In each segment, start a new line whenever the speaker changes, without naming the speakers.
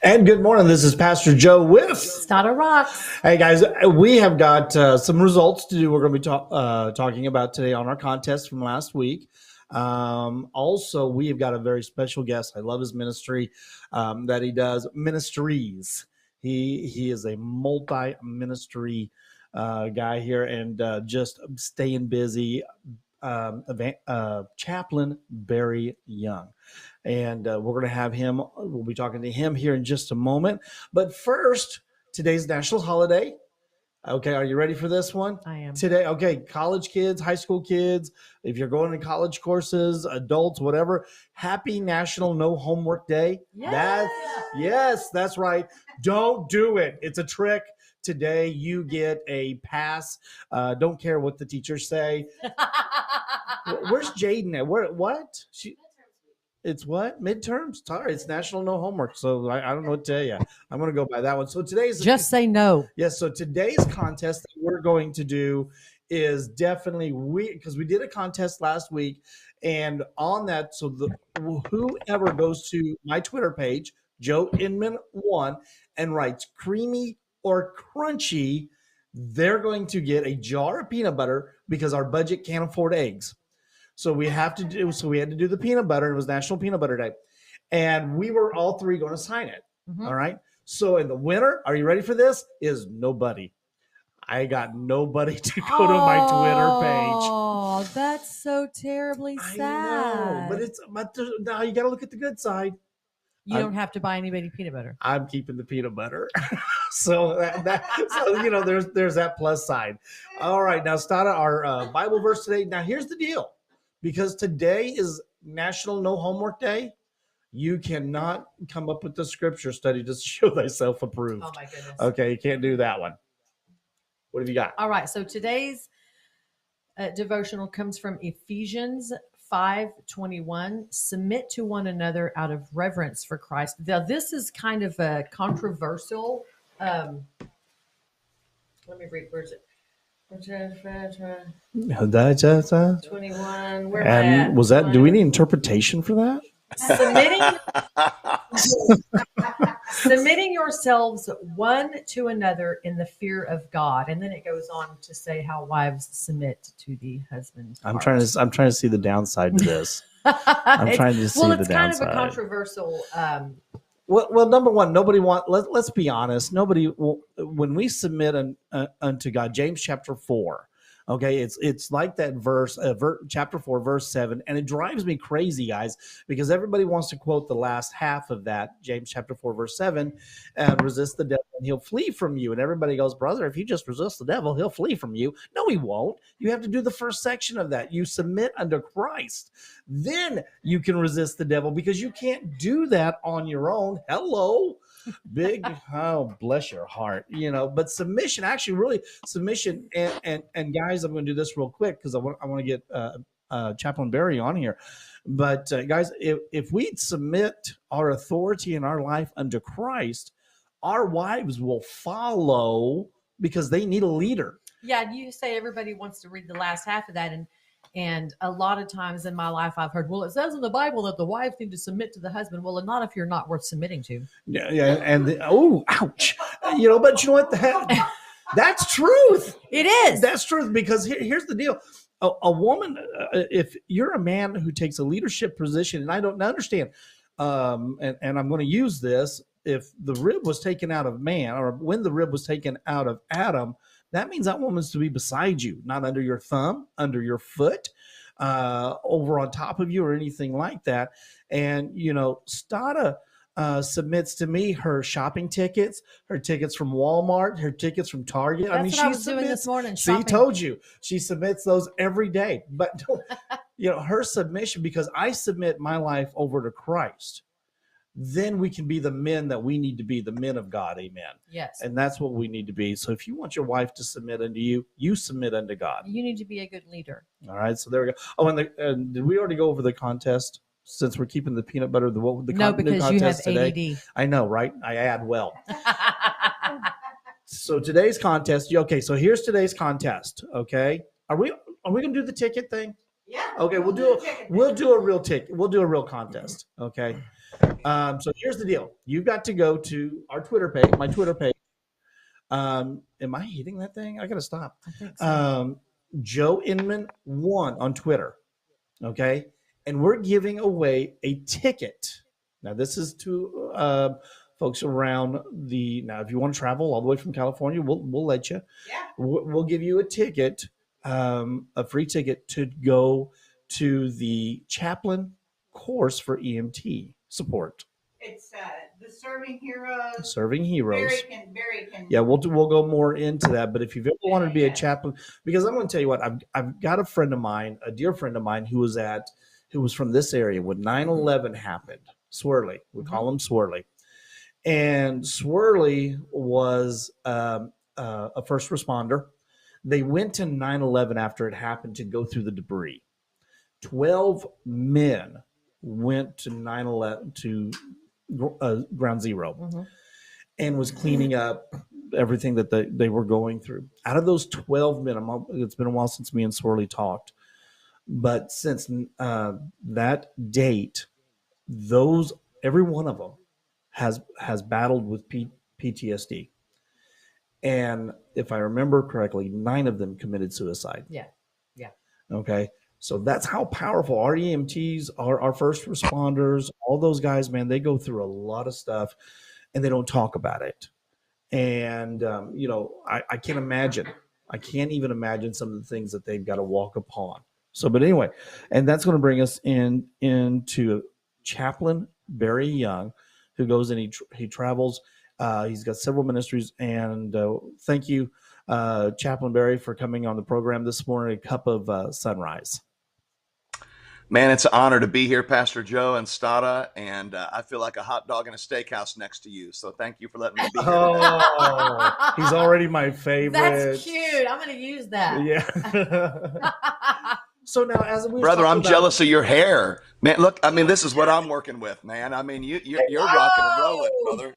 And good morning. This is Pastor Joe with
Stada rocks.
Hey guys, we have got some results to do. We're going to be talking about today on our contest from last week. Also, we have got a very special guest. I love his ministry that he does ministries. He is a multi-ministry guy here and just staying busy. Chaplain Barry Young. And we're going to have him. We'll be talking to him here in just a moment. But first, today's national holiday. Okay, are you ready for this one?
I am.
Today, okay, college kids, high school kids, if you're going to college courses, adults, whatever, happy National No Homework Day.
Yeah.
That's right. Don't do it. It's a trick. Today, you get a pass. Don't care what the teachers say. Where's Jaden at? What? It's what? Midterms? Sorry, it's National No Homework. So I don't know what to tell you. I'm going to go by that one. So today's
Just say no.
Yes. So today's contest that we're going to do is definitely because we did a contest last week, and on that, so whoever goes to my Twitter page, Joe Inman 1, and writes creamy or crunchy, they're going to get a jar of peanut butter because our budget can't afford eggs. So we had to do the peanut butter. It was National Peanut Butter Day. And we were all three going to sign it. Mm-hmm. All right. So in the winner, are you ready for this? Is nobody. I got nobody to go to my Twitter page.
Oh, that's so terribly sad.
I know, but now you got to look at the good side.
You don't have to buy anybody peanut butter.
I'm keeping the peanut butter. So there's that plus side. All right. Now, Stada, our Bible verse today. Now, here's the deal. Because today is National No Homework Day, you cannot come up with the scripture study to show thyself approved.
Oh, my goodness.
Okay, you can't do that one. What have you got?
All right, so today's devotional comes from Ephesians 5:21. Submit to one another out of reverence for Christ. Now, this is kind of a controversial. Let me read. Where's it?
21.
Where am I at?
Was that? Do we need interpretation for that?
Submitting yourselves one to another in the fear of God, and then it goes on to say how wives submit to the husband's.
I'm trying to see the downside to this. I'm trying to see the downside.
Well, it's kind of a controversial.
Well, number one, nobody let's be honest. Nobody when we submit unto God, James chapter 4. Okay, it's like that verse, chapter 4, verse 7, and it drives me crazy, guys, because everybody wants to quote the last half of that, James chapter 4, verse 7, and resist the devil and he'll flee from you. And everybody goes, brother, if you just resist the devil, he'll flee from you. No, he won't. You have to do the first section of that. You submit unto Christ. Then you can resist the devil because you can't do that on your own. Hello. Big, oh, bless your heart, but submission, actually, really submission. And guys, I'm going to do this real quick because I want to get Chaplain Barry on here. But guys, if we submit our authority in our life unto Christ, our wives will follow because they need a leader.
Yeah, you say everybody wants to read the last half of that, and a lot of times in my life, I've heard, well, it says in the Bible that the wives need to submit to the husband. Well, not if you're not worth submitting to.
Yeah, and ouch. But you know what? That's truth.
It is.
That's truth because here's the deal. A woman, if you're a man who takes a leadership position, and I don't understand, and I'm going to use this, if the rib was taken out of man, or when the rib was taken out of Adam, that means that woman's to be beside you, not under your thumb, under your foot, over on top of you or anything like that. And, Stada submits to me her shopping tickets, her tickets from Walmart, her tickets from Target.
That's what I was doing this morning.
She told you. She submits those every day. But, her submission, because I submit my life over to Christ, then we can be the men that we need to be, the men of God. Amen.
Yes.
And that's what we need to be. So if you want your wife to submit unto you, you submit unto God.
You need to be a good leader.
All right. So there we go. Oh, and did we already go over the contest? Since we're keeping the peanut butter,
no, because you have
today?
ADD.
I know, right? I add well. So today's contest. Okay. So here's today's contest. Okay. Are we going to do the ticket thing?
Yeah.
Okay. We'll do a real ticket. We'll do a real contest. Okay. So here's the deal. You've got to go to our Twitter page, my Twitter page. Am I hitting that thing? I got to stop.
I think so.
Joe Inman 1 on Twitter. Okay. And we're giving away a ticket. Now, this is to folks around now, if you want to travel all the way from California, we'll let you.
Yeah.
We'll give you a ticket, a free ticket to go to the chaplain course for EMT support.
It's the Serving Heroes.
Serving Heroes.
Barry can.
Yeah, we'll go more into that. But if you've ever wanted to be a chaplain, because I'm going to tell you what, I've got a friend of mine, a dear friend of mine, who was from this area when 9/11 happened. Swirly, we call him Swirly, and Swirly was a first responder. They went to 9/11 after it happened to go through the debris. 12 men went to 9/11 to ground zero and was cleaning up everything that they were going through. Out of those 12 men, it's been a while since me and Swirly talked, but since that date, every one of them has battled with PTSD. And if I remember correctly, 9 of them committed suicide.
Yeah.
Okay. So that's how powerful our EMTs, our first responders, all those guys, man, they go through a lot of stuff and they don't talk about it. And, I can't imagine. I can't even imagine some of the things that they've got to walk upon. So, but anyway, and that's going to bring us into Chaplain Barry Young, who goes and he travels. He's got several ministries. And thank you, Chaplain Barry, for coming on the program this morning, a cup of SonRise.
Man, it's an honor to be here, Pastor Joe and Stada, and I feel like a hot dog in a steakhouse next to you. So thank you for letting me be here.
Oh, he's already my favorite.
That's cute. I'm going to use that.
Yeah. So now, as we
brother, I'm jealous of your hair, man. Look, I mean, this is what I'm working with, man. I mean, you're rocking and rolling, brother.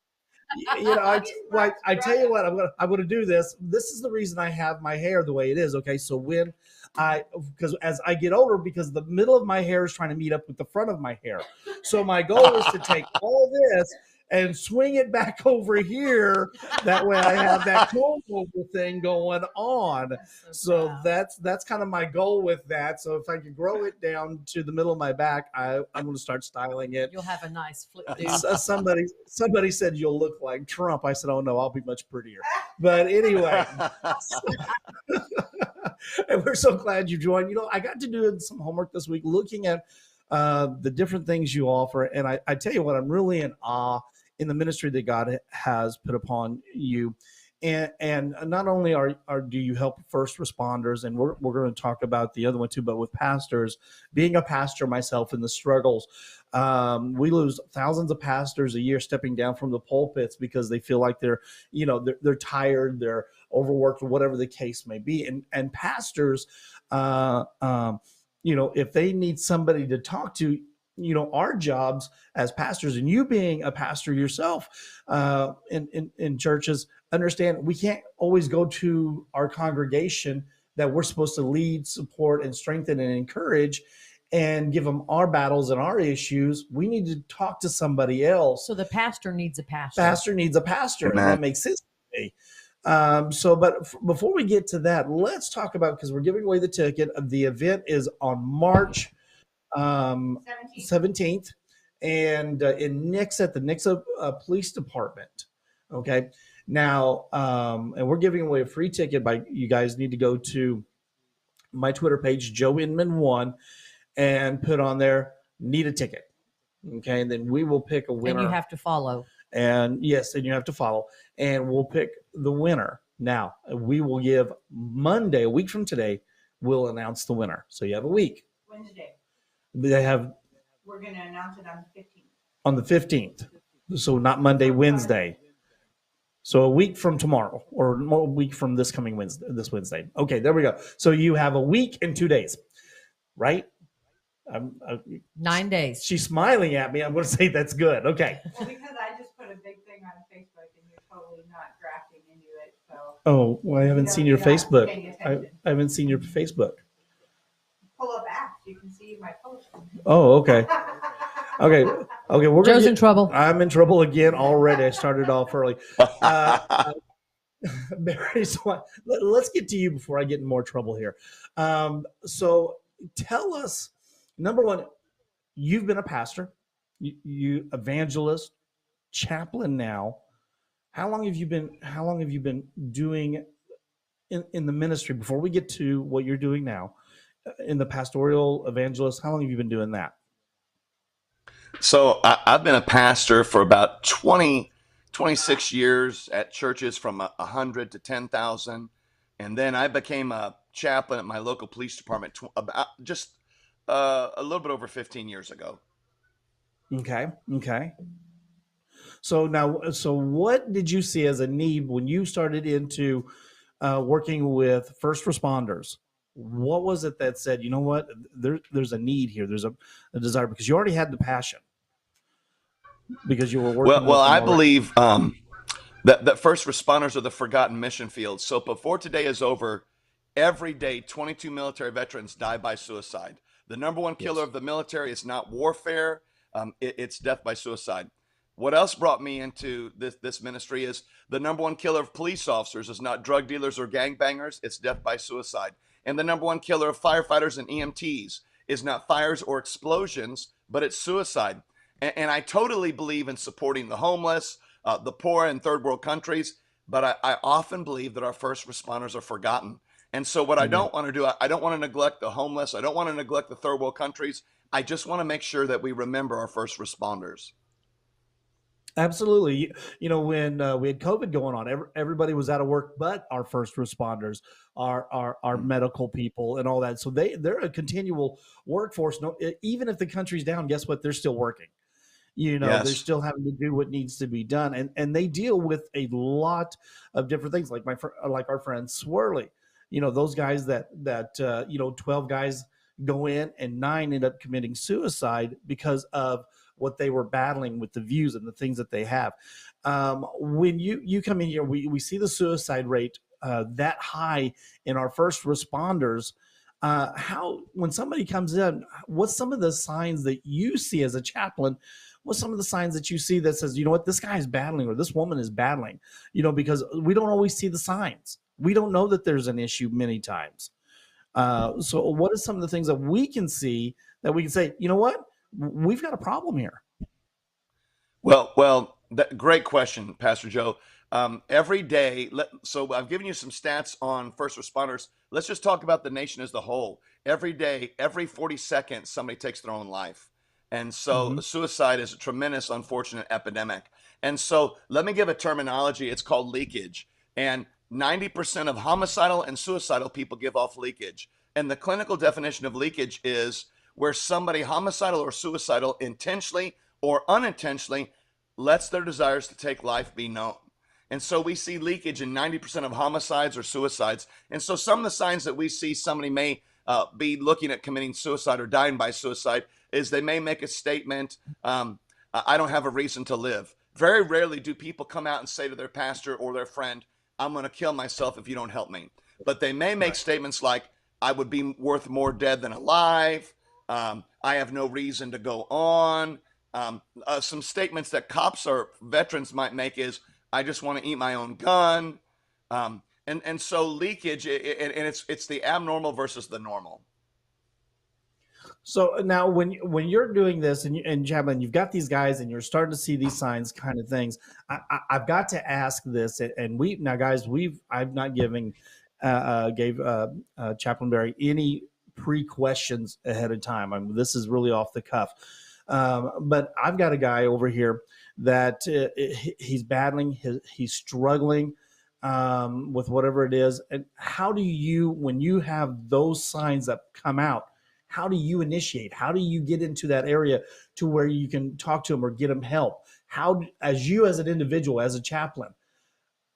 I tell you what, I'm gonna do this. This is the reason I have my hair the way it is. Okay, so because as I get older, because the middle of my hair is trying to meet up with the front of my hair, so my goal is to take all this and swing it back over here. That way, I have that comb over thing going on. So that's kind of my goal with that. So if I could grow it down to the middle of my back, I'm going to start styling it.
You'll have a nice flip, dude.
Somebody said you'll look like Trump. I said, oh no, I'll be much prettier. But anyway, and we're so glad you joined. I got to do some homework this week, looking at the different things you offer, and I tell you what, I'm really in awe in the ministry that God has put upon you. And not only do you help first responders, and we're going to talk about the other one too, but with pastors, being a pastor myself in the struggles, we lose thousands of pastors a year stepping down from the pulpits because they feel like they're tired, they're overworked, or whatever the case may be. And pastors, if they need somebody to talk to, our jobs as pastors, and you being a pastor yourself in churches, understand we can't always go to our congregation that we're supposed to lead, support, and strengthen and encourage and give them our battles and our issues. We need to talk to somebody else.
So the pastor needs a pastor.
Pastor needs a pastor. And that makes sense to me. But before we get to that, let's talk about, because we're giving away the ticket. The event is on March 17th, and in Nixa, at the Nixa Police Department. Okay. Now, and we're giving away a free ticket. You guys need to go to my Twitter page, Joe Inman 1, and put on there, need a ticket. Okay. And then we will pick a winner.
And you have to follow.
And yes, and you have to follow. And we'll pick the winner. Now, we will give Monday, a week from today, we'll announce the winner. So you have a week.
Wednesday.
We're
going to announce it on the 15th.
On the 15th. So not Monday, Wednesday. So a week from tomorrow, or a week from this coming Wednesday. Okay, there we go. So you have a week and 2 days, right?
9 days.
She's smiling at me. I'm going to say that's good. Okay.
Well, because I just put a big thing on Facebook and you're totally not drafting into it. So.
Oh, well, I haven't seen your Facebook. I haven't seen your Facebook.
Pull up apps. You can see my post.
Oh, okay. Okay. Okay, we're
Joe's in trouble.
I'm in trouble again already. I started off early. Barry, so let's get to you before I get in more trouble here. So tell us, number one, you've been a pastor, you evangelist, chaplain now. How long have you been doing in the ministry before we get to what you're doing now in the pastoral evangelist? How long have you been doing that?
So I've been a pastor for about 26 years at churches from 100 to 10,000. And then I became a chaplain at my local police department about just a little bit over 15 years ago.
Okay. So what did you see as a need when you started into working with first responders? What was it that said, you know what, there's a need here, there's a desire, because you already had the passion, because you were working
Well,
with them
I
already.
believe that first responders are the forgotten mission field. So before today is over, every day 22 military veterans die by suicide. The number one killer
Yes.
of the military is not warfare, it's death by suicide. What else brought me into this ministry is the number one killer of police officers is not drug dealers or gangbangers, it's death by suicide. And the number one killer of firefighters and EMTs is not fires or explosions, but it's suicide. And I totally believe in supporting the homeless, the poor in third world countries, but I often believe that our first responders are forgotten. And so what I
Amen.
don't want to do, I don't want to neglect the homeless. I don't want to neglect the third world countries. I just want to make sure that we remember our first responders.
Absolutely. When we had COVID going on, everybody was out of work, but our first responders, our medical people, and all that. So they're a continual workforce. No, even if the country's down, guess what? They're still working. They're
Yes.
still having to do what needs to be done, and they deal with a lot of different things, like like our friend Swirly. Those guys that 12 guys go in and 9 end up committing suicide because of what they were battling with the views and the things that they have. When you come in here, we see the suicide rate that high in our first responders. How, when somebody comes in, what's some of the signs that you see as a chaplain? What's some of the signs that you see that says, you know what, this guy is battling, or this woman is battling? Because we don't always see the signs. We don't know that there's an issue many times. So what are some of the things that we can see that we can say, you know what, we've got a problem here?
Well, great question, Pastor Joe. Every day, so I've given you some stats on first responders. Let's just talk about the nation as a whole. Every day, every 40 seconds, somebody takes their own life. And so suicide is a tremendous, unfortunate epidemic. And so let me give a terminology. It's called leakage. And 90% of homicidal and suicidal people give off leakage. And the clinical definition of leakage is where somebody homicidal or suicidal intentionally or unintentionally lets their desires to take life be known. And so we see leakage in 90% of homicides or suicides. And so some of the signs that we see somebody may be looking at committing suicide or dying by suicide is they may make a statement, I don't have a reason to live. Very rarely do people come out and say to their pastor or their friend, I'm going to kill myself if you don't help me. But they may make statements like, I would be worth more dead than alive. I have no reason to go on. Some statements that cops or veterans might make is, I just want to eat my own gun. And so leakage, and it's the abnormal versus the normal.
So now when you're doing this and Chaplain, you've got these guys and you're starting to see these signs kind of things, I've got to ask this. And I've not gave Chaplain Barry any pre-questions ahead of time. This is really off the cuff. But I've got a guy over here that he's battling, he's struggling with whatever it is. And how do you, when you have those signs that come out, how do you initiate? How do you get into that area to where you can talk to them or get them help? How, as you as an individual, as a chaplain,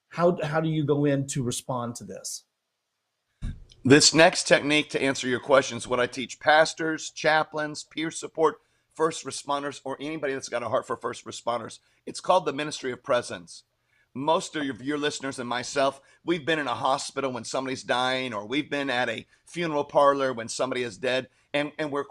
how do you go in to respond to this?
This next technique, to answer your question, is what I teach pastors, chaplains, peer support, first responders, or anybody that's got a heart for first responders. It's called the ministry of presence. most of your listeners and myself, we've been in a hospital when somebody's dying, or we've been at a funeral parlor when somebody is dead. And we're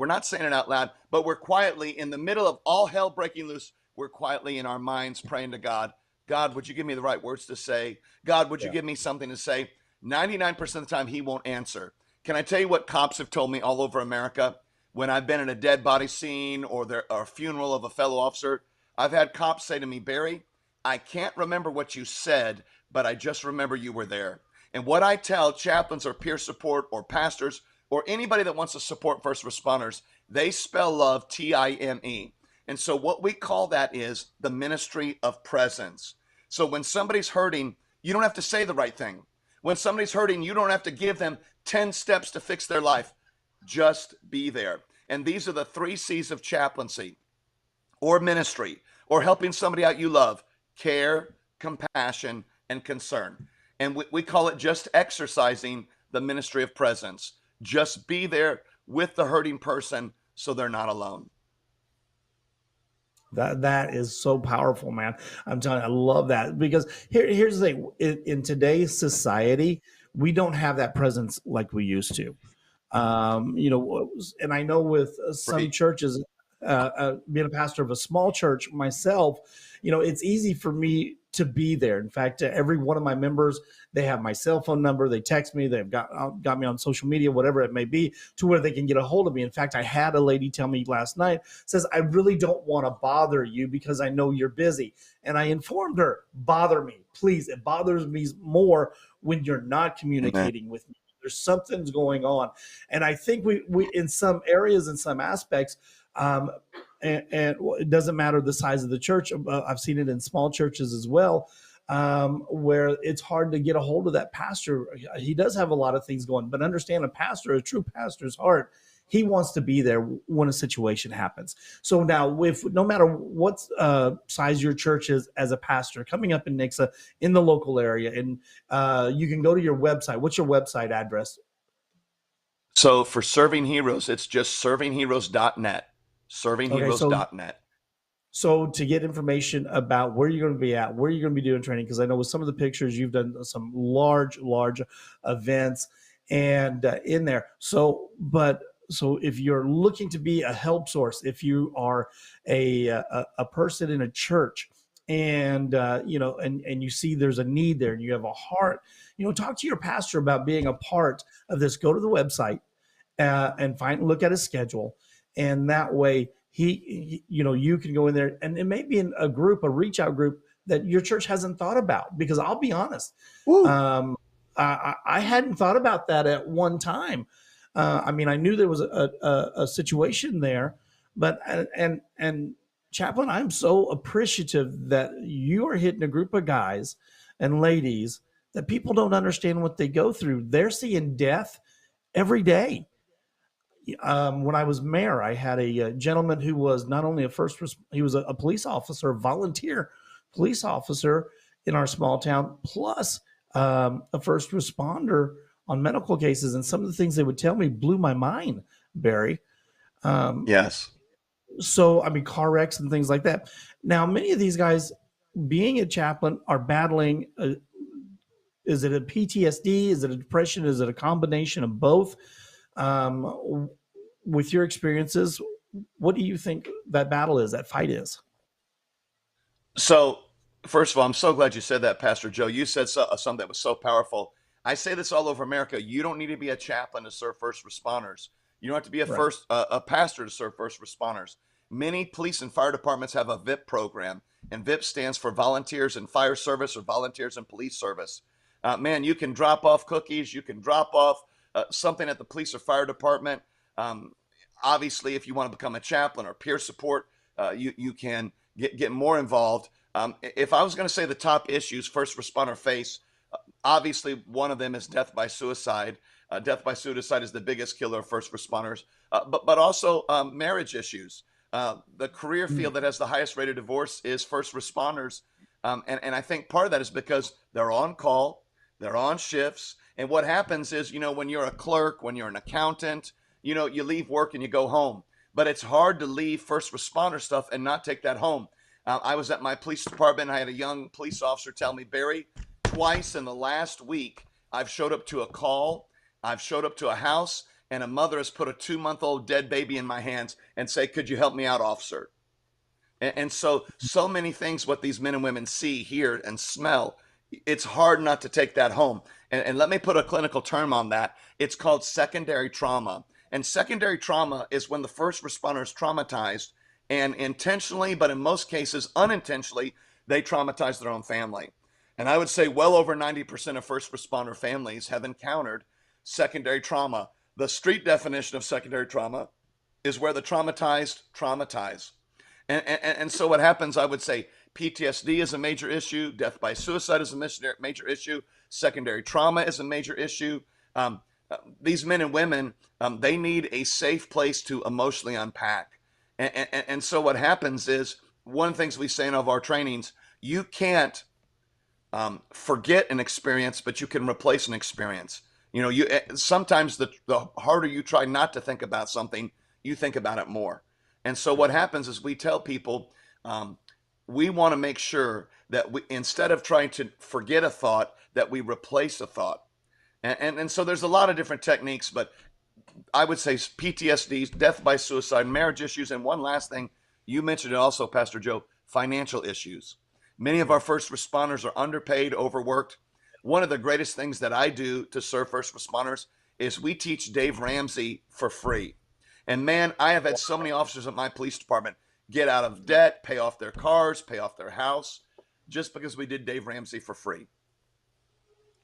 not saying it out loud, but we're quietly in the middle of all hell breaking loose. We're quietly in our minds praying to God. God, would you give me the right words to say? God, would you give me something to say? 99% of the time, he won't answer. Can I tell you what cops have told me all over America? When I've been in a dead body scene or a funeral of a fellow officer, I've had cops say to me, Barry, I can't remember what you said, but I just remember you were there. And what I tell chaplains or peer support or pastors or anybody that wants to support first responders, they spell love Time. And so what we call that is the ministry of presence. So when somebody's hurting, you don't have to say the right thing. When somebody's hurting, you don't have to give them 10 steps to fix their life. Just be there. And these are the 3 C's of chaplaincy or ministry or helping somebody out you love: care, compassion, and concern. And we call it just exercising the ministry of presence. Just be there with the hurting person so they're not alone.
That is so powerful, man. I'm telling you, I love that, because here's the thing. In today's society, we don't have that presence like we used to. And I know with some
Right.
churches, being a pastor of a small church myself, it's easy for me to be there. In fact, every one of my members, they have my cell phone number. They text me. They've got me on social media, whatever it may be, to where they can get a hold of me. In fact, I had a lady tell me last night, says, I really don't want to bother you because I know you're busy. And I informed her, bother me, please. It bothers me more when you're not communicating with me. There's something's going on. And I think we in some areas, in some aspects, and it doesn't matter the size of the church. I've seen it in small churches as well, where it's hard to get a hold of that pastor. He does have a lot of things going, but understand, a true pastor's heart, he wants to be there when a situation happens. So now, no matter what size your church is, as a pastor coming up in Nixa, in the local area, and you can go to your website. What's your website address?
So for Serving Heroes, it's just servingheroes.net. Servingheroes.net.
So to get information about where you're going to be at, where you're going to be doing training, because I know with some of the pictures you've done some large events and in there. So if you're looking to be a help source, if you are a person in a church, and and you see there's a need there, and you have a heart, talk to your pastor about being a part of this. Go to the website and look at his schedule, and that way you can go in there, and it may be in a reach out group that your church hasn't thought about. Because I'll be honest, I hadn't thought about that at one time. I knew there was a situation there, but and Chaplain, I'm so appreciative that you are hitting a group of guys and ladies that people don't understand what they go through. They're seeing death every day. When I was mayor, I had a gentleman who was not only he was a police officer, volunteer police officer in our small town, plus a first responder on medical cases. And some of the things they would tell me blew my mind, Barry.
Yes.
So, car wrecks and things like that. Now, many of these guys, being a chaplain, are battling. Is it a PTSD? Is it a depression? Is it a combination of both? With your experiences, what do you think that battle is, that fight is?
So, first of all, I'm so glad you said that, Pastor Joe. You said something that was so powerful. I say this all over America. You don't need to be a chaplain to serve first responders. You don't have to be a pastor to serve first responders. Many police and fire departments have a VIP program, and VIP stands for Volunteers in Fire Service or Volunteers in Police Service. Man, you can drop off cookies. You can drop off something at the police or fire department. Obviously, if you want to become a chaplain or peer support, you can get more involved. If I was going to say the top issues first responder face, obviously one of them is death by suicide. Death by suicide is the biggest killer of first responders, but also marriage issues. The career field that has the highest rate of divorce is first responders. And I think part of that is because they're on call, they're on shifts. And what happens is, when you're a clerk, when you're an accountant, you leave work and you go home. But it's hard to leave first responder stuff and not take that home. I was at my police department. I had a young police officer tell me, Barry, twice in the last week, I've showed up to a call, I've showed up to a house, and a mother has put a 2-month-old dead baby in my hands and say, could you help me out, officer? And so many things, what these men and women see, hear, and smell, it's hard not to take that home. And let me put a clinical term on that. It's called secondary trauma. And secondary trauma is when the first responder is traumatized and intentionally, but in most cases unintentionally, they traumatize their own family. And I would say well over 90% of first responder families have encountered secondary trauma. The street definition of secondary trauma is where the traumatized traumatize. And so what happens, I would say PTSD is a major issue. Death by suicide is a major issue. Secondary trauma is a major issue. These men and women, they need a safe place to emotionally unpack. And so what happens is, one of the things we say in all of our trainings, you can't forget an experience, but you can replace an experience. You know, sometimes the harder you try not to think about something, you think about it more. And so what happens is we tell people, we want to make sure that we, instead of trying to forget a thought, that we replace a thought. And so there's a lot of different techniques, but I would say PTSD, death by suicide, marriage issues, and one last thing, you mentioned it also, Pastor Joe, financial issues. Many of our first responders are underpaid, overworked. One of the greatest things that I do to serve first responders is we teach Dave Ramsey for free. And man, I have had so many officers at my police department get out of debt, pay off their cars, pay off their house, just because we did Dave Ramsey for free.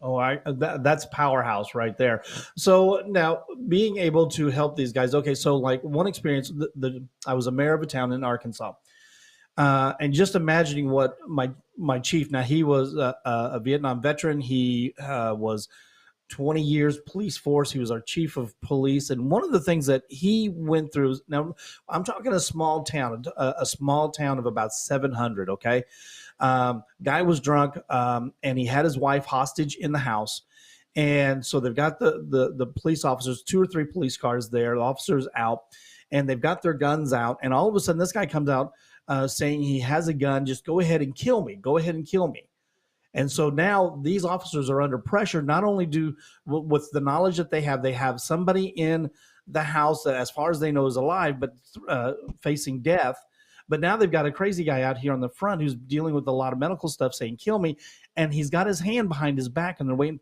Oh, that's powerhouse right there. So now being able to help these guys. Okay, so like one experience, I was a mayor of a town in Arkansas, and just imagining what my chief. Now he was a Vietnam veteran. He was 20 years police force. He was our chief of police, and one of the things that he went through. Now I'm talking a small town of about 700. Okay. Guy was drunk, and he had his wife hostage in the house. And so they've got the police officers, 2 or 3 police cars there, the officers out, and they've got their guns out. And all of a sudden this guy comes out saying he has a gun. Just go ahead and kill me. Go ahead and kill me. And so now these officers are under pressure. Not only with the knowledge that they have somebody in the house that, as far as they know, is alive, but facing death. But now they've got a crazy guy out here on the front who's dealing with a lot of medical stuff saying, kill me. And he's got his hand behind his back, and they're waiting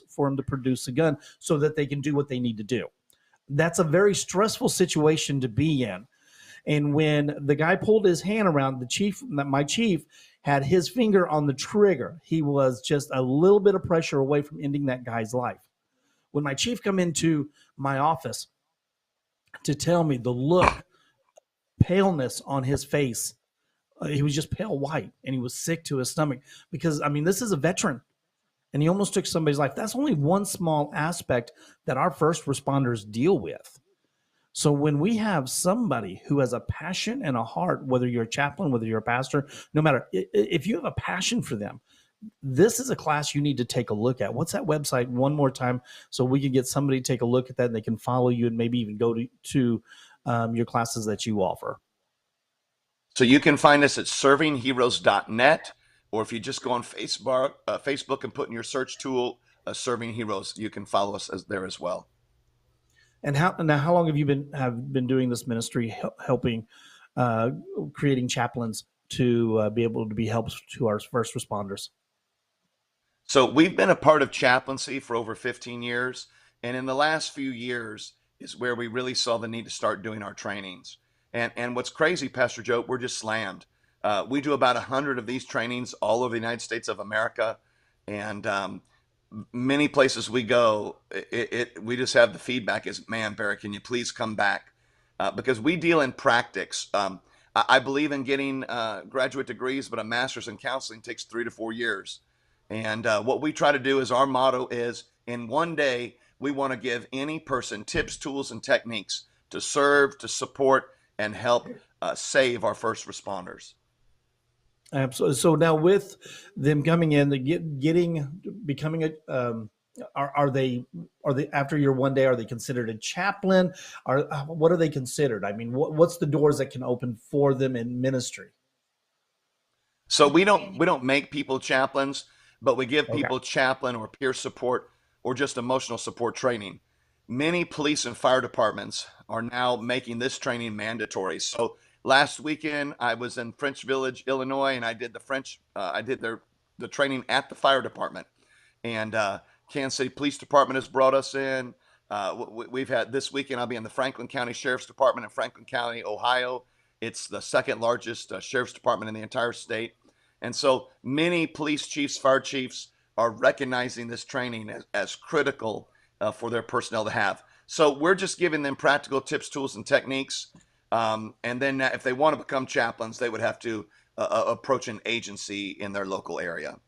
for him to produce a gun so that they can do what they need to do. That's a very stressful situation to be in. And when the guy pulled his hand around, my chief had his finger on the trigger. He was just a little bit of pressure away from ending that guy's life. When my chief come into my office to tell me the look, paleness on his face, he was just pale white, and he was sick to his stomach because, I mean, this is a veteran, and he almost took somebody's life. That's only one small aspect that our first responders deal with. So when we have somebody who has a passion and a heart, whether you're a chaplain, whether you're a pastor, no matter, if you have a passion for them, this is a class you need to take a look at. What's that website one more time so we can get somebody to take a look at that and they can follow you and maybe even go to your classes that you offer?
So you can find us at servingheroes.net, or if you just go on Facebook and put in your search tool, Serving Heroes, you can follow us there as well.
And how long have you been doing this ministry, helping, creating chaplains to be able to be helps to our first responders?
So we've been a part of chaplaincy for over 15 years. And in the last few years is where we really saw the need to start doing our trainings. And what's crazy, Pastor Joe, we're just slammed. We do about 100 of these trainings all over the United States of America. And many places we go, we just have the feedback is, man, Barry, can you please come back? Because we deal in practice. I believe in getting graduate degrees, but a master's in counseling takes 3 to 4 years. And what we try to do is, our motto is, in one day, we want to give any person tips, tools, and techniques to serve, to support, and help save our first responders.
Absolutely. So now with them coming in, becoming a, are they after your one day, are they considered a chaplain? What are they considered? I mean, what's the doors that can open for them in ministry?
So we don't make people chaplains, but we give
Okay.
people chaplain or peer support or just emotional support training. Many police and fire departments are now making this training mandatory. So last weekend I was in French Village, Illinois, and I did the training at the fire department. And Kansas City Police Department has brought us in. We've had this weekend. I'll be in the Franklin County Sheriff's Department in Franklin County, Ohio. It's the second largest sheriff's department in the entire state. And so many police chiefs, fire chiefs are recognizing this training as critical for their personnel to have. So we're just giving them practical tips, tools, and techniques. And then if they want to become chaplains, they would have to approach an agency in their local area.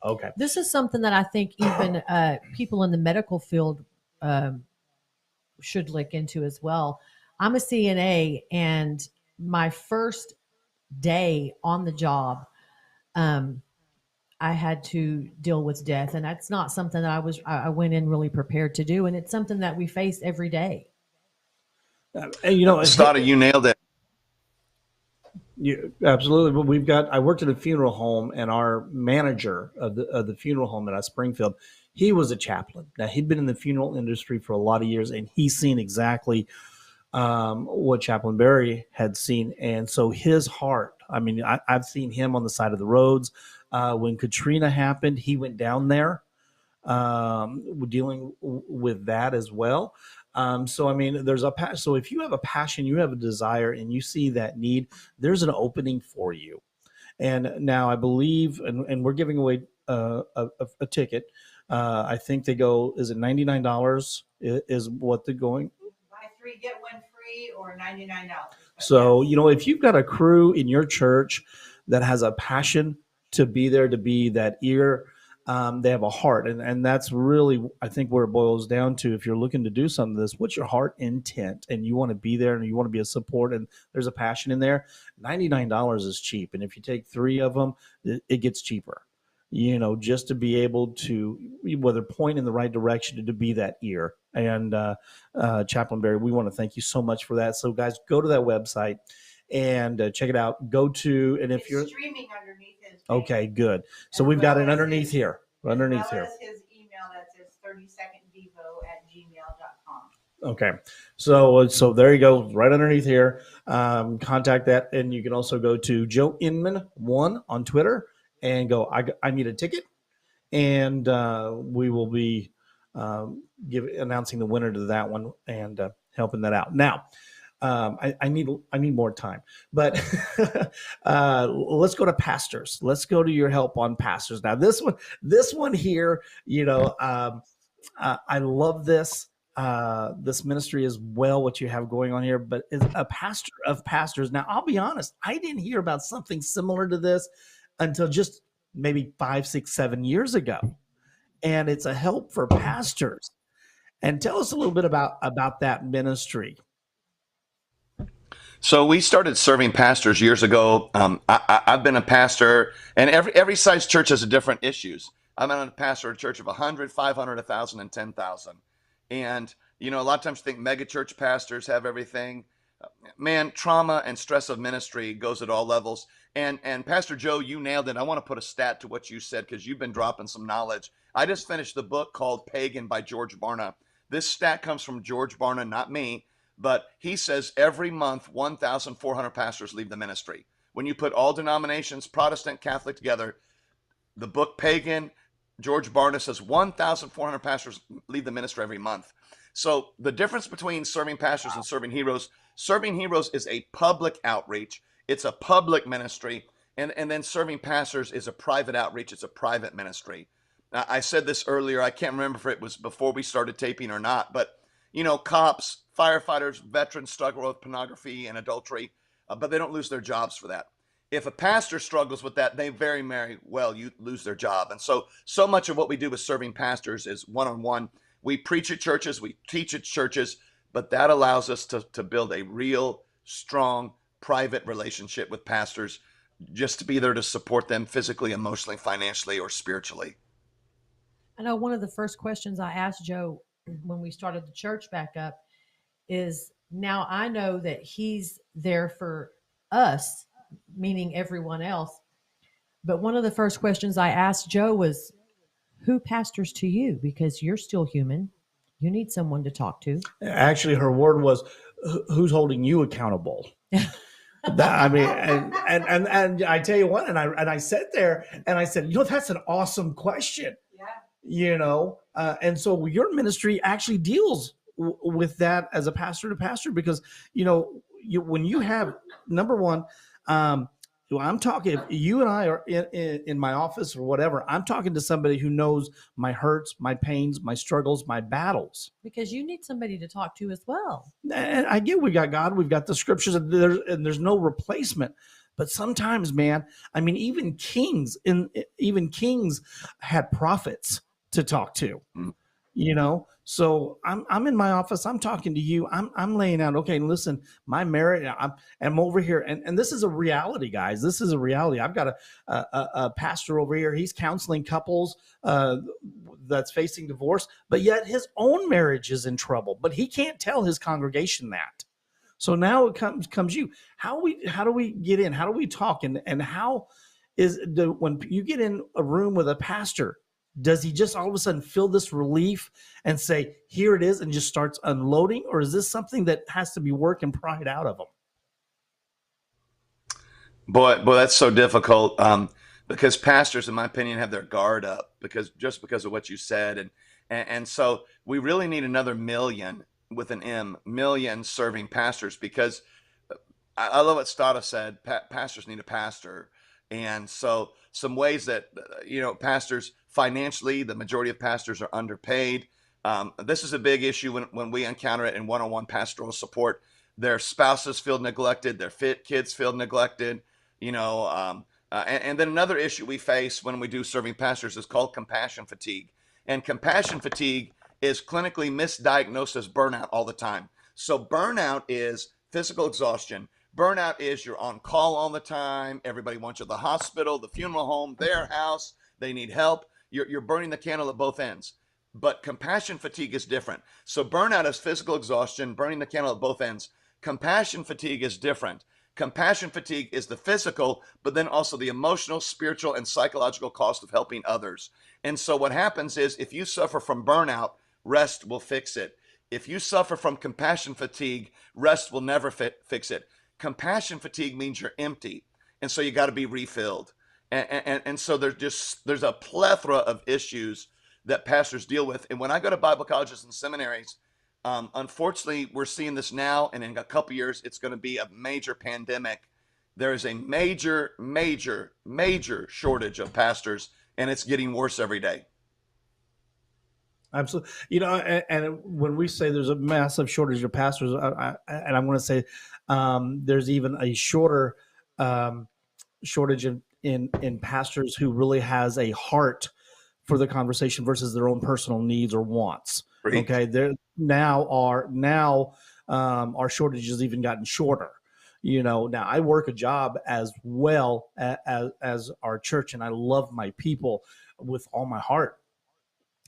Okay.
This is something that I think even people in the medical field should look into as well. I'm a CNA, and my first day on the job, I had to deal with death, and that's not something that I went in really prepared to do, and it's something that we face every day.
And you know,
Stada, you nailed it.
absolutely. But I worked at a funeral home, and our manager of the funeral home at Springfield, he was a chaplain. Now, he'd been in the funeral industry for a lot of years, and he's seen exactly what Chaplain Barry had seen. And so his heart, I mean, I've seen him on the side of the roads. When Katrina happened, he went down there dealing with that as well. So I mean, so if you have a passion, you have a desire, and you see that need, there's an opening for you. And now I believe, and we're giving away a ticket. I think they go. Is it $99? Is what they're going?
Buy 3 get 1 free, or $99.
So you know, if you've got a crew in your church that has a passion to be there, to be that ear. They have a heart, and that's really, I think, where it boils down to. If you're looking to do something of this, what's your heart intent, and you want to be there, and you want to be a support, and there's a passion in there. $99 is cheap, and if you take 3 of them, it gets cheaper. You know, just to be able to, whether point in the right direction, to be that ear. And Chaplain Barry, we want to thank you so much for that. So, guys, go to that website and check it out. Go to, and if
It's
you're
streaming underneath his page.
okay, good. So
As
we've got
well
it
as
underneath here. Underneath
as
here.
well as his email that says 30secondvivo@gmail.com.
Okay. So there you go, right underneath here. Contact that, and you can also go to Joe Inman 1 on Twitter and go, I need a ticket, and we will be announcing the winner to that one and helping that out. Now, I need more time, but let's go to pastors. Let's go to your help on pastors. Now, this one here, you know, I love this ministry as well, what you have going on here, but as a pastor of pastors. Now, I'll be honest, I didn't hear about something similar to this until just maybe 5, 6, 7 years ago. And it's a help for pastors. And tell us a little bit about that ministry.
So we started serving pastors years ago. I've been a pastor, and every size church has a different issues. I'm a pastor at a church of 100, 500, 1,000, and 10,000. And, you know, a lot of times you think mega church pastors have everything. Man, trauma and stress of ministry goes at all levels. And Pastor Joe, you nailed it. I want to put a stat to what you said because you've been dropping some knowledge. I just finished the book called Pagan by George Barna. This stat comes from George Barna, not me, but he says every month 1,400 pastors leave the ministry. When you put all denominations, Protestant, Catholic together, the book Pagan, George Barna says 1,400 pastors leave the ministry every month. So the difference between serving pastors and serving heroes is a public outreach. It's a public ministry. And then serving pastors is a private outreach. It's a private ministry. Now, I said this earlier. I can't remember if it was before we started taping or not, but, you know, cops, firefighters, veterans struggle with pornography and adultery, but they don't lose their jobs for that. If a pastor struggles with that, they very well, you lose their job. And so much of what we do with serving pastors is one-on-one. We preach at churches, we teach at churches, but that allows us to build a real, strong, private relationship with pastors, just to be there to support them physically, emotionally, financially, or spiritually.
I know one of the first questions I asked Joe when we started the church back up is, now I know that he's there for us, meaning everyone else, But one of the first questions I asked Joe was, who pastors to you? Because you're still human. You need someone to talk to.
Actually, her word was, "Who's holding you accountable?" I mean, and I tell you what, and I sat there and I said, that's an awesome question.
Yeah.
And so your ministry actually deals with that as a pastor to pastor, because when you have, number one, I'm talking, if you and I are in my office or whatever, I'm talking to somebody who knows my hurts, my pains, my struggles, my battles.
Because you need somebody to talk to as well.
And I get, we got God, we've got the scriptures, and there's no replacement. But sometimes, man, I mean, even kings had prophets to talk to. So I'm in my office, I'm talking to you, I'm laying out, okay, listen, my marriage, I'm over here, and this is a reality, guys. This is a reality. I've got a pastor over here. He's counseling couples that's facing divorce, but yet his own marriage is in trouble, but he can't tell his congregation that. So now it comes you. How do we get in? How do we talk? And how when you get in a room with a pastor, does he just all of a sudden feel this relief and say, here it is, and just starts unloading? Or is this something that has to be work and pride out of him?
Boy, that's so difficult, because pastors, in my opinion, have their guard up because of what you said, and so we really need another million with an M, million serving pastors, because I love what Stada said. Pastors need a pastor, and so some ways that pastors financially, the majority of pastors are underpaid. This is a big issue when we encounter it in one-on-one pastoral support. Their spouses feel neglected, their kids feel neglected. And then another issue we face when we do serving pastors is called compassion fatigue. And compassion fatigue is clinically misdiagnosed as burnout all the time. So burnout is physical exhaustion. Burnout is you're on call all the time. Everybody wants you at the hospital, the funeral home, their house. They need help. You're burning the candle at both ends. But compassion fatigue is different. So burnout is physical exhaustion, burning the candle at both ends. Compassion fatigue is different. Compassion fatigue is the physical, but then also the emotional, spiritual, and psychological cost of helping others. And so what happens is, if you suffer from burnout, rest will fix it. If you suffer from compassion fatigue, rest will never fix it. Compassion fatigue means you're empty, and so you got to be refilled. And so there's a plethora of issues that pastors deal with. And when I go to Bible colleges and seminaries, unfortunately, we're seeing this now, and in a couple years, it's going to be a major pandemic. There is a major, major, major shortage of pastors, and it's getting worse every day.
Absolutely. And when we say there's a massive shortage of pastors, and I'm going to say there's even a shortage in pastors who really has a heart for the conversation versus their own personal needs or wants.
Great.
Okay, there our shortage has even gotten shorter. Now I work a job as well as our church, and I love my people with all my heart.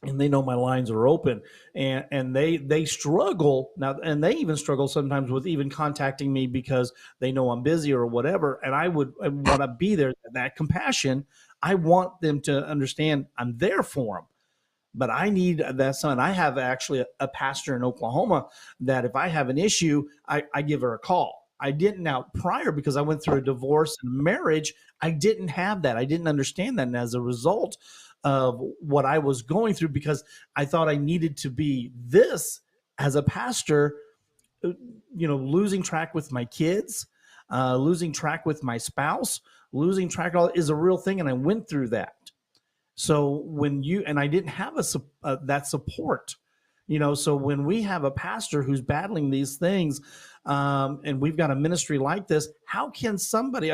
And they know my lines are open, and they struggle now, and they even struggle sometimes with even contacting me because they know I'm busy or whatever. And I want to be there. That compassion, I want them to understand I'm there for them. But I need that son. I have actually a pastor in Oklahoma that if I have an issue, I give her a call. I didn't now prior, because I went through a divorce and marriage. I didn't have that. I didn't understand that. And as a result of what I was going through, because I thought I needed to be this as a pastor, losing track with my kids, losing track with my spouse, losing track of all is a real thing. And I went through that. So I didn't have that support, so when we have a pastor who's battling these things, and we've got a ministry like this, how can somebody,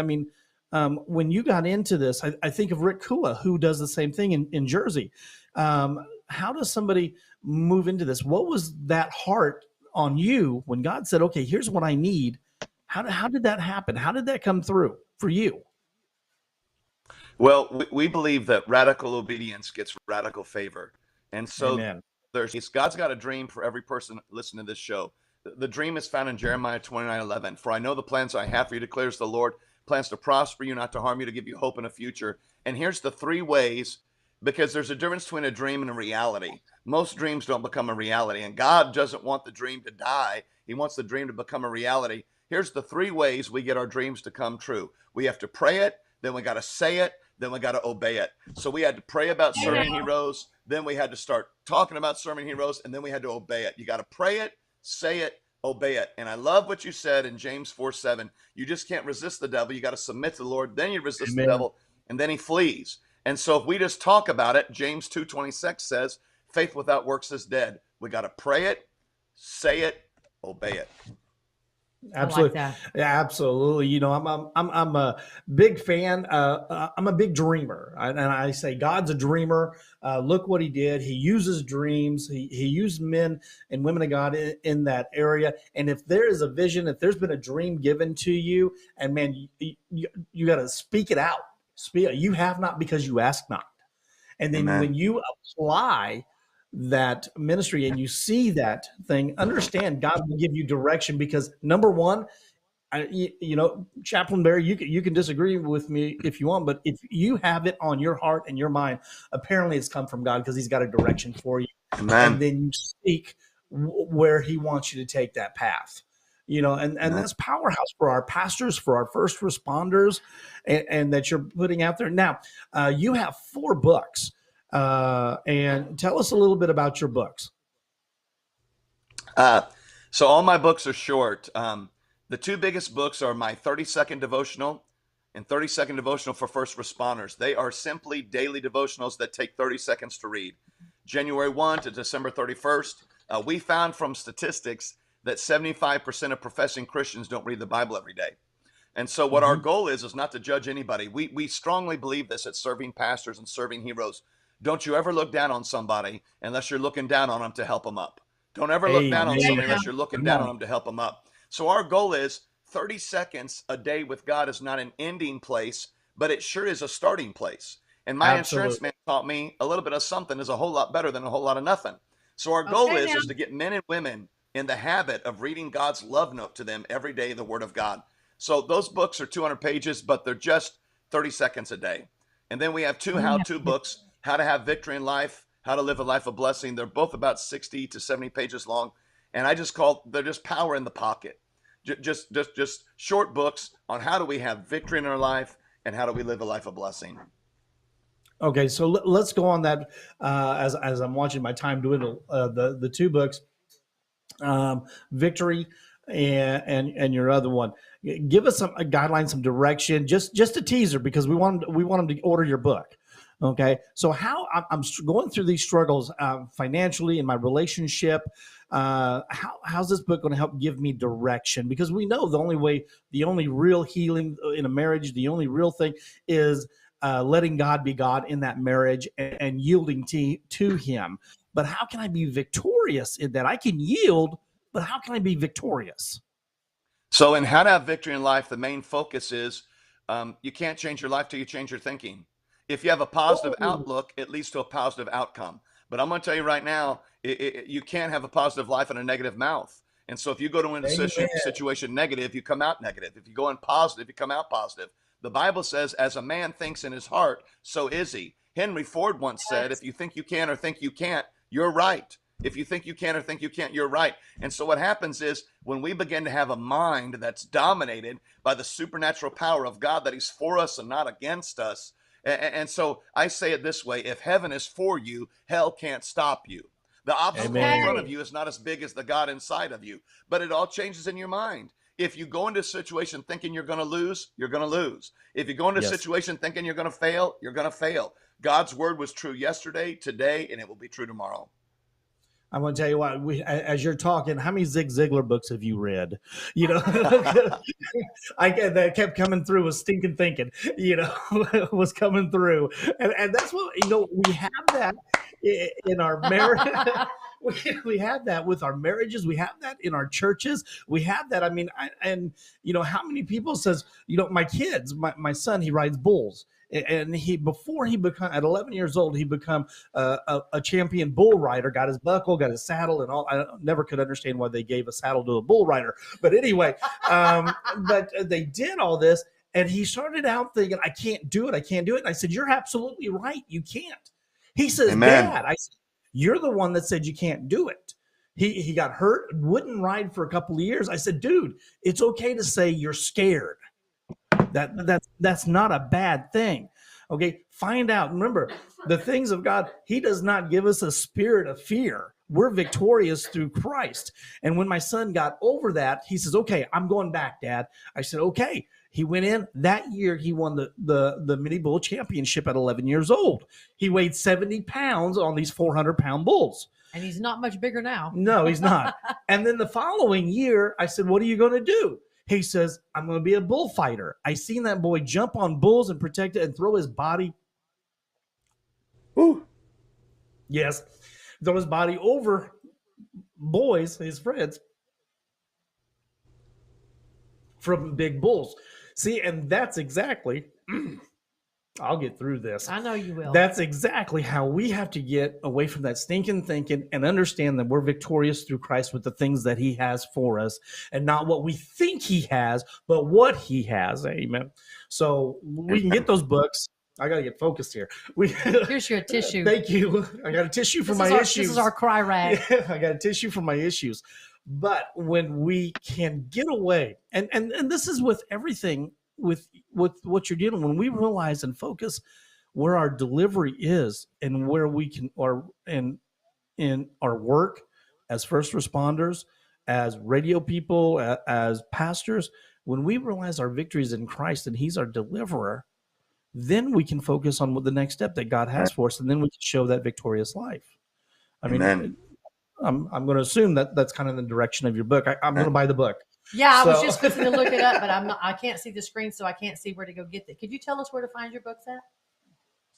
when you got into this, I think of Rick Kua, who does the same thing in Jersey. How does somebody move into this? What was that heart on you when God said, okay, here's what I need? How did that happen? How did that come through for you?
Well, we believe that radical obedience gets radical favor. And so
Amen.
God's got a dream for every person listening to this show. The dream is found in Jeremiah 29:11. For I know the plans I have for you, declares the Lord, plans to prosper you, not to harm you, to give you hope in a future. And here's the 3 ways, because there's a difference between a dream and a reality. Most dreams don't become a reality, and God doesn't want the dream to die. He wants the dream to become a reality. Here's the 3 ways we get our dreams to come true. We have to pray it, then we got to say it, then we got to obey it. So we had to pray about serving heroes, then we had to start talking about serving heroes, and then we had to obey it. You got to pray it, say it, obey it. And I love what you said in James 4:7. You just can't resist the devil. You got to submit to the Lord, then you resist the devil, and then he flees. And so if we just talk about it, James 2:26 says, faith without works is dead. We got to pray it, say it, obey it.
Absolutely.
I like that.
Yeah, absolutely. You know, I'm a big fan. I'm a big dreamer, and I say God's a dreamer. Look what He did. He uses dreams. He used men and women of God in that area. And if there is a vision, if there's been a dream given to you, and man, you got to speak it out. You have not because you ask not. And then when you apply that ministry and you see that thing, understand God will give you direction, because number one, you know, Chaplain Barry, you can disagree with me if you want, but if you have it on your heart and your mind, apparently it's come from God, because He's got a direction for you.
Amen.
And then you speak where He wants you to take that path. You know, and that's powerhouse for our pastors, for our first responders, and that you're putting out there. Now, you have 4 books. And tell us a little bit about your books.
So all my books are short. The 2 biggest books are my 30-second devotional and 30-second devotional for first responders. They are simply daily devotionals that take 30 seconds to read. January 1 to December 31st, we found from statistics that 75% of professing Christians don't read the Bible every day. And so what our goal is not to judge anybody. We strongly believe this at Serving Pastors and Serving Heroes. Don't you ever look down on somebody unless you're looking down on them to help them up. Don't ever look down on somebody unless you're looking down on them to help them up. So our goal is 30 seconds a day with God is not an ending place, but it sure is a starting place. And my insurance man taught me a little bit of something is a whole lot better than a whole lot of nothing. So our goal is to get men and women in the habit of reading God's love note to them every day, the Word of God. So those books are 200 pages, but they're just 30 seconds a day. And then we have 2 how-to books, How to Have Victory in Life, How to Live a Life of Blessing. They're both about 60 to 70 pages long. And I just they're just power in the pocket. Just short books on how do we have victory in our life and how do we live a life of blessing.
Okay, so let's go on that as I'm watching my time dwindle. The 2 books, Victory and your other one. Give us a guideline, some direction, just a teaser, because we want them to order your book. Okay, so how I'm going through these struggles financially in my relationship. How's this book going to help give me direction? Because we know the only real healing in a marriage, the only real thing is letting God be God in that marriage and yielding to Him. But how can I be victorious in that? I can yield, but how can I be victorious?
So in How to Have Victory in Life, the main focus is you can't change your life till you change your thinking. If you have a positive outlook, it leads to a positive outcome. But I'm going to tell you right now, you can't have a positive life and a negative mouth. And so if you go to a situation negative, you come out negative. If you go in positive, you come out positive. The Bible says, as a man thinks in his heart, so is he. Henry Ford once said, if you think you can or think you can't, you're right. If you think you can or think you can't, you're right. And so what happens is when we begin to have a mind that's dominated by the supernatural power of God, that He's for us and not against us. And so I say it this way: if heaven is for you, hell can't stop you. The obstacle in front of you is not as big as the God inside of you, but it all changes in your mind. If you go into a situation thinking you're going to lose, you're going to lose. If you go into a situation thinking you're going to fail, you're going to fail. God's word was true yesterday, today, and it will be true tomorrow.
I'm going to tell you what, as you're talking, how many Zig Ziglar books have you read? You know, that kept coming through was stinking thinking, you know, was coming through. And that's what, you know, we have that in our marriage. We have that with our marriages. We have that in our churches. We have that. I mean, and you know, how many people says, you know, my kids, my son, he rides bulls. And before he become at 11 years old, he become a champion bull rider, got his buckle, got his saddle and all. I never could understand why they gave a saddle to a bull rider. But anyway, but they did all this. And he started out thinking, I can't do it. I can't do it. And I said, you're absolutely right. You can't. He says,
Amen.
Dad, I said, you're the one that said you can't do it. He got hurt, wouldn't ride for a couple of years. I said, dude, it's okay to say you're scared. That's not a bad thing. Okay, find out. Remember, the things of God, he does not give us a spirit of fear. We're victorious through Christ. And when my son got over that, he says, okay, I'm going back, Dad. I said, okay. He went in that year. He won the mini bull championship at 11 years old. He weighed 70 pounds on these 400-pound bulls.
And he's not much bigger now.
No, he's not. And then the following year, I said, what are you going to do? He says, I'm going to be a bullfighter. I seen that boy jump on bulls and protect it and throw his body.
Ooh.
Yes. Throw his body over boys, his friends, from big bulls. See, and that's exactly, I'll get through this.
I know you will.
That's exactly how we have to get away from that stinking thinking and understand that we're victorious through Christ with the things that he has for us and not what we think he has, but what he has. Amen. So we can get those books. I got to get focused here.
Here's your tissue.
Thank you. I got a tissue for my issues.
This is our cry rag.
Yeah, I got a tissue for my issues. But when we can get away, and this is with everything, with what you're dealing, when we realize and focus where our delivery is and where we can, or in our work as first responders, as radio people, as pastors, when we realize our victory is in Christ and he's our deliverer, then we can focus on what the next step that God has for us, and then we can show that victorious life. I mean,
Amen.
I'm going to assume that that's kind of the direction of your book. I'm going to buy the book.
Yeah, I was
So-
just going to look it up, but I can't see the screen, so I can't see where to go get it. Could you tell us where to find your books at?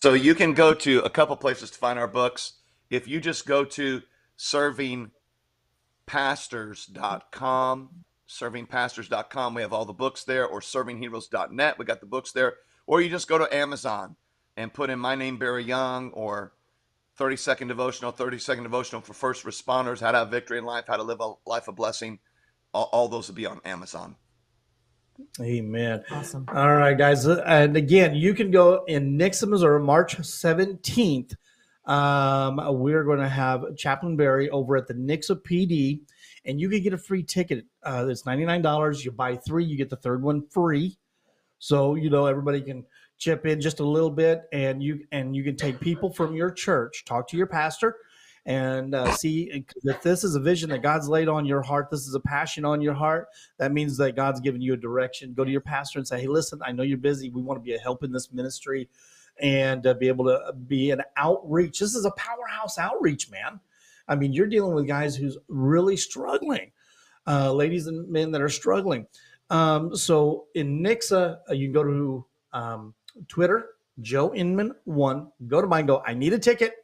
So you can go to a couple places to find our books. If you just go to servingpastors.com, servingpastors.com, we have all the books there, or servingheroes.net, we got the books there. Or you just go to Amazon and put in My Name, Barry Young, or 30-second devotional for first responders, how to have victory in life, how to live a life of blessing. All those will be on Amazon.
Amen.
Awesome.
All right, guys. And again, you can go in Nixa, Missouri, March 17th. We're going to have Chaplain Barry over at the Nixa PD, and you can get a free ticket. It's $99. You buy 3, you get the third one free. So, everybody can chip in just a little bit, and you can take people from your church, talk to your pastor, and see if this is a vision that God's laid on your heart, this is a passion on your heart, that means that God's given you a direction. Go to your pastor and say, hey, listen, I know you're busy. We want to be a help in this ministry and be able to be an outreach. This is a powerhouse outreach, man. I mean, you're dealing with guys who's really struggling, ladies and men that are struggling. So in Nixa, you can go to Twitter, Joe Inman 1. Go to mine, go, I need a ticket.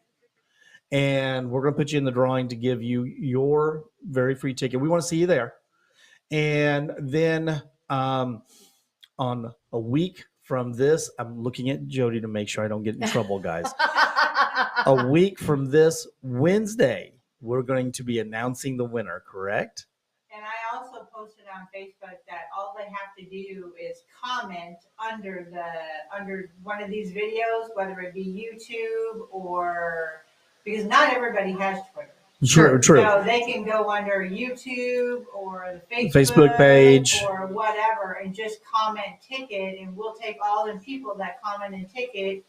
And we're going to put you in the drawing to give you your very free ticket. We want to see you there. And then on a week from this, I'm looking at Jody to make sure I don't get in trouble, guys. A week from this Wednesday, we're going to be announcing the winner, correct?
And I also posted on Facebook that all they have to do is comment under one of these videos, whether it be YouTube or, because not everybody has Twitter.
True.
So they can go under YouTube or the
Facebook page
or whatever and just comment ticket, and we'll take all the people that comment and ticket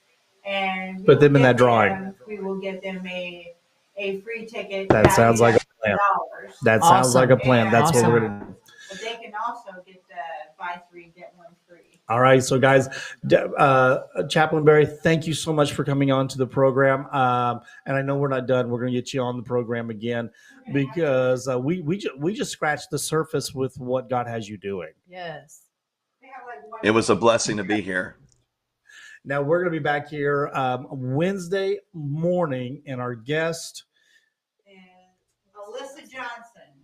and
put them in that drawing.
We will get them a free ticket.
That sounds like a plan.
$100.
That sounds like a plan. That's
Awesome.
what we're going to do.
But they can also get the buy 3, get 1 free.
All right. So, guys, Chaplain Barry, thank you so much for coming on to the program. And I know we're not done. We're going to get you on the program again because we just scratched the surface with what God has you doing.
Yes.
It was a blessing to be here.
Now, we're going to be back here Wednesday morning, and our guest,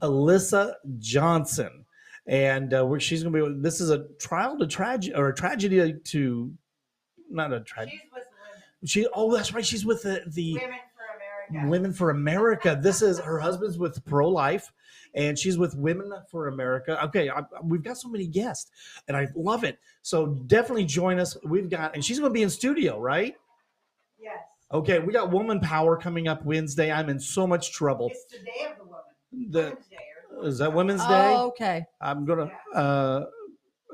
Alyssa Johnson. And she's going to be, this is a trial to tragedy, or a tragedy to, not a tragedy.
She's with women.
Oh, that's right. She's with the
Women for America.
Women for America. This is her husband's with pro life, and she's with Women for America. Okay, we've got so many guests, and I love it. So definitely join us. We've got, and she's going to be in studio, right?
Yes.
Okay, we got Woman Power coming up Wednesday. I'm in so much trouble.
It's the day of the woman.
The,
Women's Day.
is that Women's Day?
Oh, okay.
I'm gonna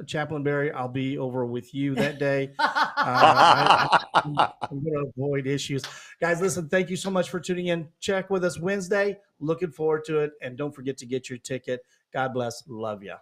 Chaplain Barry. I'll be over with you that day. I'm going to avoid issues. Guys, listen, thank you so much for tuning in. Check with us Wednesday. Looking forward to it. And don't forget to get your ticket. God bless. Love you.